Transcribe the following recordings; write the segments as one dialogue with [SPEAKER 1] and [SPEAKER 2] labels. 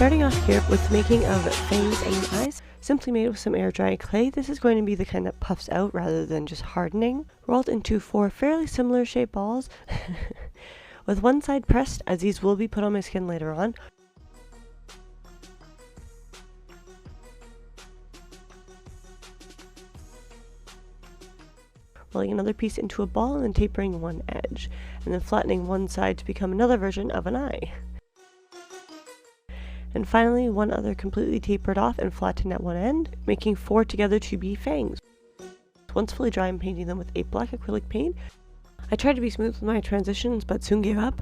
[SPEAKER 1] Starting off here with making of fangs and eyes, simply made with some air dry clay. This is going to be the kind that puffs out rather than just hardening. Rolled into 4 fairly similar shaped balls, with one side pressed, as these will be put on my skin later on. Rolling another piece into a ball and then tapering one edge, and then flattening one side to become another version of an eye. And finally, one other completely tapered off and flattened at one end, making 4 together to be fangs. Once fully dry, I'm painting them with a black acrylic paint. I tried to be smooth with my transitions, but soon gave up.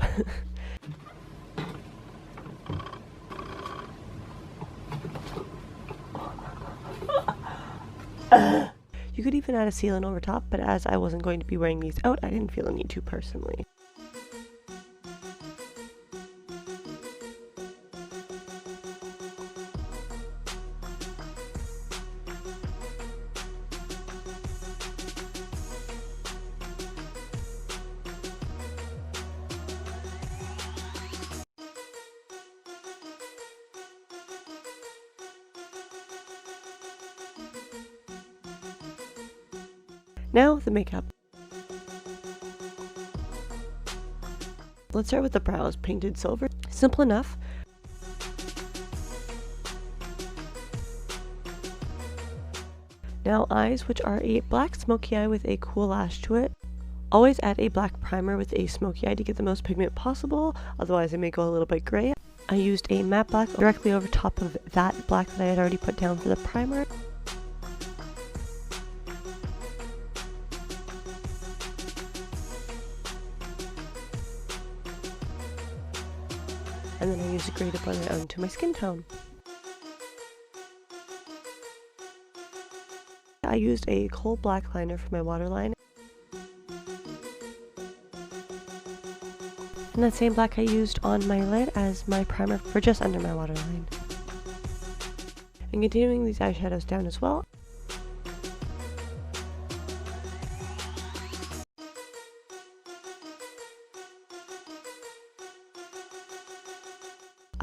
[SPEAKER 1] You could even add a sealant over top, but as I wasn't going to be wearing these out, I didn't feel a need to personally. Now, the makeup. Let's start with the brows, painted silver. Simple enough. Now eyes, which are a black smoky eye with a cool lash to it. Always add a black primer with a smoky eye to get the most pigment possible, otherwise it may go a little bit gray. I used a matte black directly over top of that black that I had already put down for the primer. And then I used a gray to blend it onto my skin tone. I used a coal black liner for my waterline. And that same black I used on my lid as my primer for just under my waterline. And continuing these eyeshadows down as well.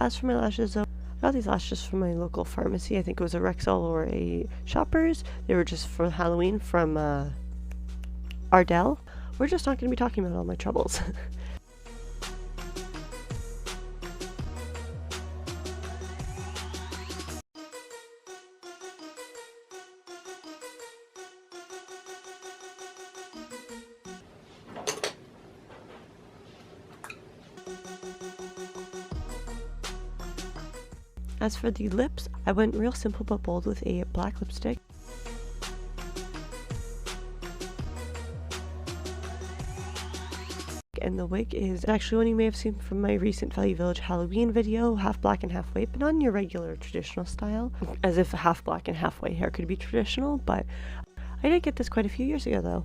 [SPEAKER 1] As for my lashes, though, I got these lashes from my local pharmacy. I think it was a Rexall or a Shoppers. They were just for Halloween from Ardell. We're just not going to be talking about all my troubles. As for the lips, I went real simple but bold with a black lipstick. And the wig is actually one you may have seen from my recent Value Village Halloween video, half black and half white, but not in your regular traditional style. As if half black and half white hair could be traditional, but I did get this quite a few years ago though.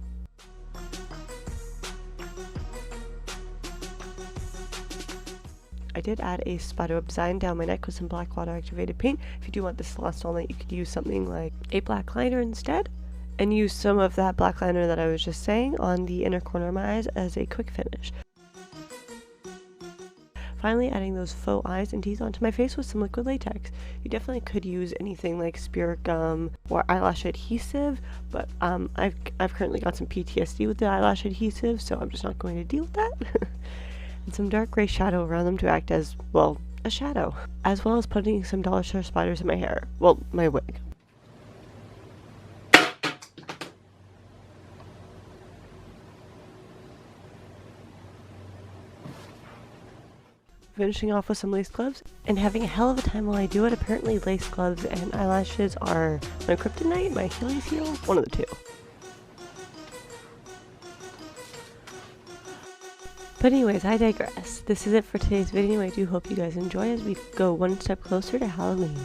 [SPEAKER 1] I did add a spiderweb design down my neck with some black water activated paint. If you do want this to last all night, you could use something like a black liner instead, and use some of that black liner that I was just saying on the inner corner of my eyes as a quick finish. Finally, adding those faux eyes and teeth onto my face with some liquid latex. You definitely could use anything like spirit gum or eyelash adhesive, but I've currently got some PTSD with the eyelash adhesive, so I'm just not going to deal with that. And some dark gray shadow around them to act as, well, a shadow. As well as putting some dollar store spiders in my hair. Well, my wig. Finishing off with some lace gloves, and having a hell of a time while I do it. Apparently lace gloves and eyelashes are my kryptonite, my Achilles heel, one of the two. But anyways, I digress. This is it for today's video. I do hope you guys enjoy as we go one step closer to Halloween.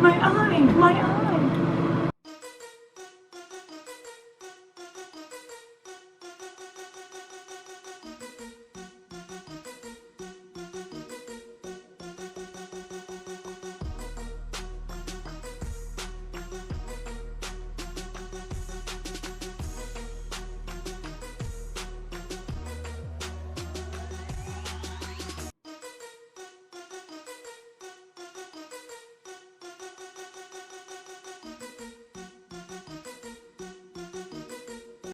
[SPEAKER 1] My eye! My eye!